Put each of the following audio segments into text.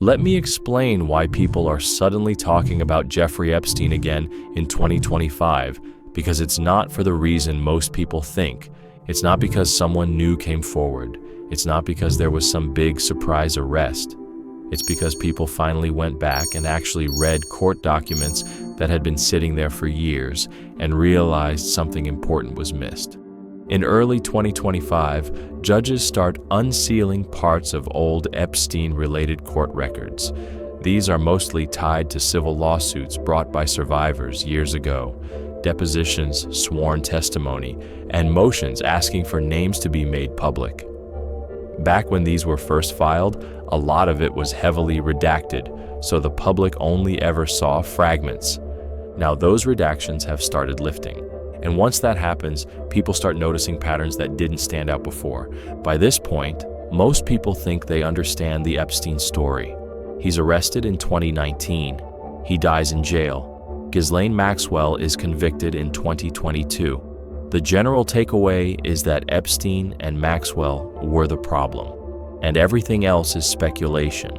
Let me explain why people are suddenly talking about Jeffrey Epstein again in 2025, because it's not for the reason most people think. It's not because someone new came forward. It's not because there was some big surprise arrest. It's because people finally went back and actually read court documents that had been sitting there for years and realized something important was missed. In early 2025, judges start unsealing parts of old Epstein-related court records. These are mostly tied to civil lawsuits brought by survivors years ago, depositions, sworn testimony, and motions asking for names to be made public. Back when these were first filed, a lot of it was heavily redacted, so the public only ever saw fragments. Now those redactions have started lifting. And once that happens, people start noticing patterns that didn't stand out before. By this point, most people think they understand the Epstein story. He's arrested in 2019. He dies in jail. Ghislaine Maxwell is convicted in 2022. The general takeaway is that Epstein and Maxwell were the problem, and everything else is speculation.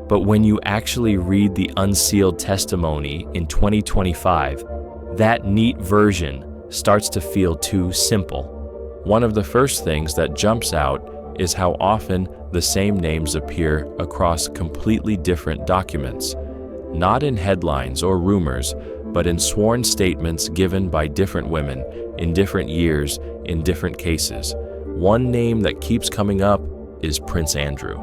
But when you actually read the unsealed testimony in 2025, that neat version starts to feel too simple. One of the first things that jumps out is how often the same names appear across completely different documents, not in headlines or rumors, but in sworn statements given by different women in different years in different cases. One name that keeps coming up is Prince Andrew.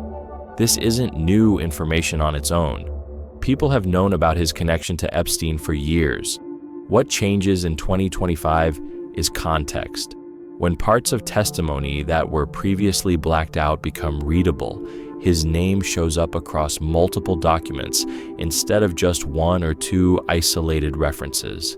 This isn't new information on its own. People have known about his connection to Epstein for years. What changes in 2025 is context. When parts of testimony that were previously blacked out become readable, his name shows up across multiple documents instead of just one or two isolated references.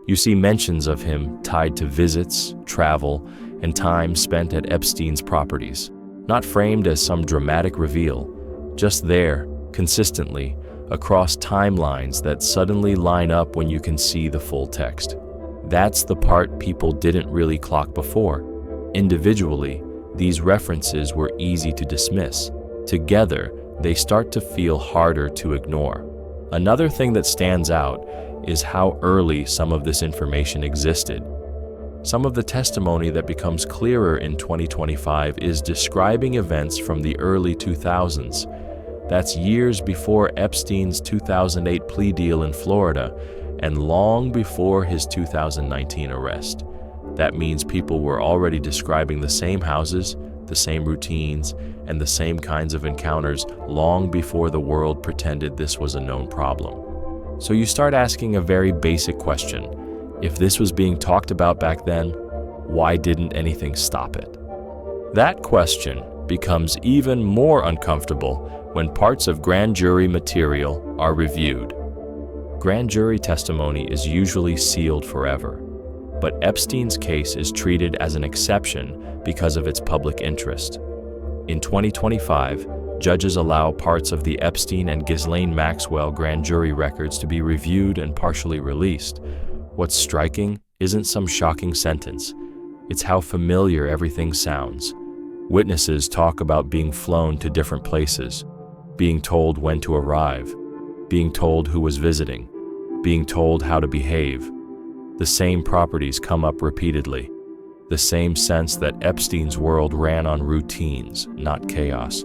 You see mentions of him tied to visits, travel, and time spent at Epstein's properties, not framed as some dramatic reveal, just there, consistently, across timelines that suddenly line up when you can see the full text. That's the part people didn't really clock before. Individually, these references were easy to dismiss. Together, they start to feel harder to ignore. Another thing that stands out is how early some of this information existed. Some of the testimony that becomes clearer in 2025 is describing events from the early 2000s. That's years before Epstein's 2008 plea deal in Florida and long before his 2019 arrest. That means people were already describing the same houses, the same routines, and the same kinds of encounters long before the world pretended this was a known problem. So you start asking a very basic question. If this was being talked about back then, why didn't anything stop it? That question becomes even more uncomfortable when parts of grand jury material are reviewed. Grand jury testimony is usually sealed forever, but Epstein's case is treated as an exception because of its public interest. In 2025, judges allow parts of the Epstein and Ghislaine Maxwell grand jury records to be reviewed and partially released. What's striking isn't some shocking sentence. It's how familiar everything sounds. Witnesses talk about being flown to different places, being told when to arrive, being told who was visiting, being told how to behave. The same properties come up repeatedly. The same sense that Epstein's world ran on routines, not chaos.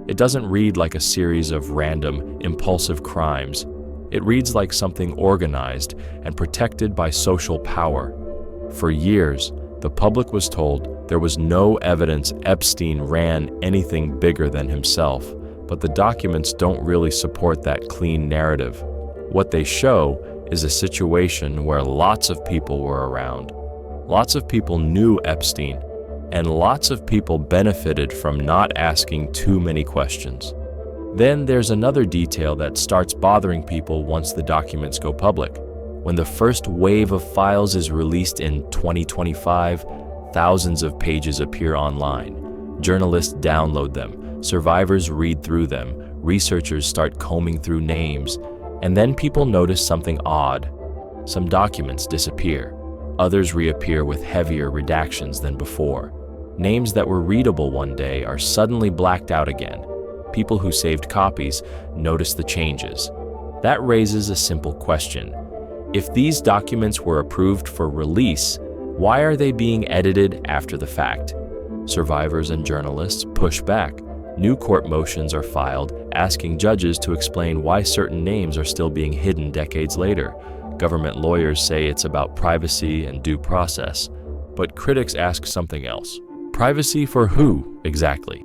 It doesn't read like a series of random, impulsive crimes. It reads like something organized and protected by social power. For years, the public was told there was no evidence Epstein ran anything bigger than himself, but the documents don't really support that clean narrative. What they show is a situation where lots of people were around. Lots of people knew Epstein, and lots of people benefited from not asking too many questions. Then there's another detail that starts bothering people once the documents go public. When the first wave of files is released in 2025, thousands of pages appear online. Journalists download them, survivors read through them, researchers start combing through names, and then people notice something odd. Some documents disappear. Others reappear with heavier redactions than before. Names that were readable one day are suddenly blacked out again. People who saved copies noticed the changes. That raises a simple question. If these documents were approved for release, why are they being edited after the fact? Survivors and journalists push back. New court motions are filed, asking judges to explain why certain names are still being hidden decades later. Government lawyers say it's about privacy and due process. But critics ask something else. Privacy for who, exactly?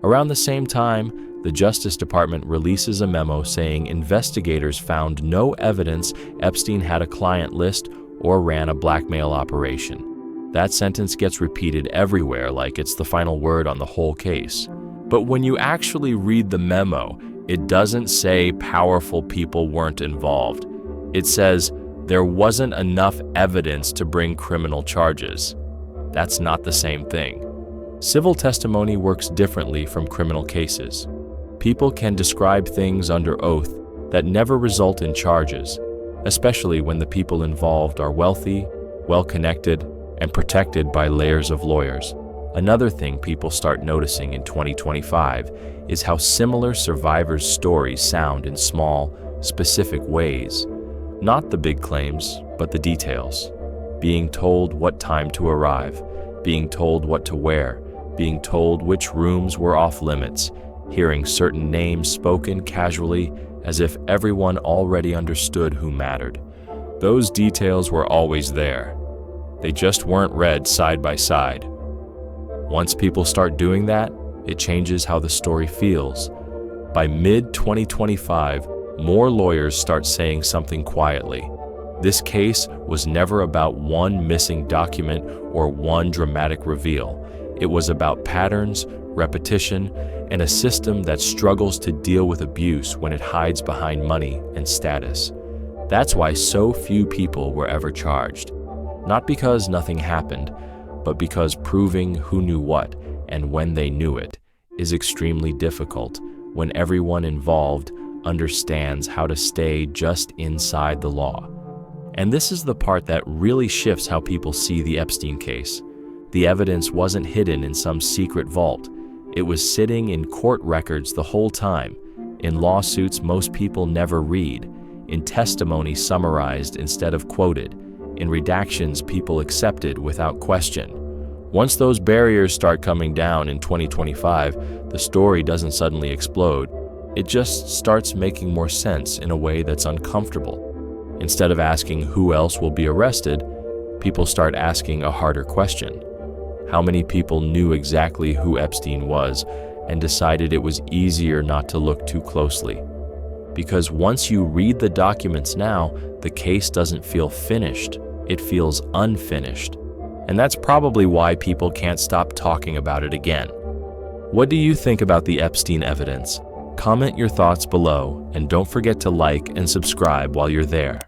Around the same time, the Justice Department releases a memo saying investigators found no evidence Epstein had a client list or ran a blackmail operation. That sentence gets repeated everywhere like it's the final word on the whole case. But when you actually read the memo, it doesn't say powerful people weren't involved. It says there wasn't enough evidence to bring criminal charges. That's not the same thing. Civil testimony works differently from criminal cases. People can describe things under oath that never result in charges, especially when the people involved are wealthy, well-connected, and protected by layers of lawyers. Another thing people start noticing in 2025 is how similar survivors' stories sound in small, specific ways. Not the big claims, but the details. Being told what time to arrive, being told what to wear, being told which rooms were off limits, hearing certain names spoken casually as if everyone already understood who mattered. Those details were always there. They just weren't read side by side. Once people start doing that, it changes how the story feels. By mid-2025, more lawyers start saying something quietly. This case was never about one missing document or one dramatic reveal. It was about patterns, repetition, and a system that struggles to deal with abuse when it hides behind money and status. That's why so few people were ever charged. Not because nothing happened, but because proving who knew what and when they knew it is extremely difficult when everyone involved understands how to stay just inside the law. And this is the part that really shifts how people see the Epstein case. The evidence wasn't hidden in some secret vault. It was sitting in court records the whole time, in lawsuits most people never read, in testimony summarized instead of quoted, in redactions people accepted without question. Once those barriers start coming down in 2025, the story doesn't suddenly explode. It just starts making more sense in a way that's uncomfortable. Instead of asking who else will be arrested, people start asking a harder question. How many people knew exactly who Epstein was and decided it was easier not to look too closely? Because once you read the documents now, the case doesn't feel finished. It feels unfinished. And that's probably why people can't stop talking about it again. What do you think about the Epstein evidence? Comment your thoughts below, and don't forget to like and subscribe while you're there.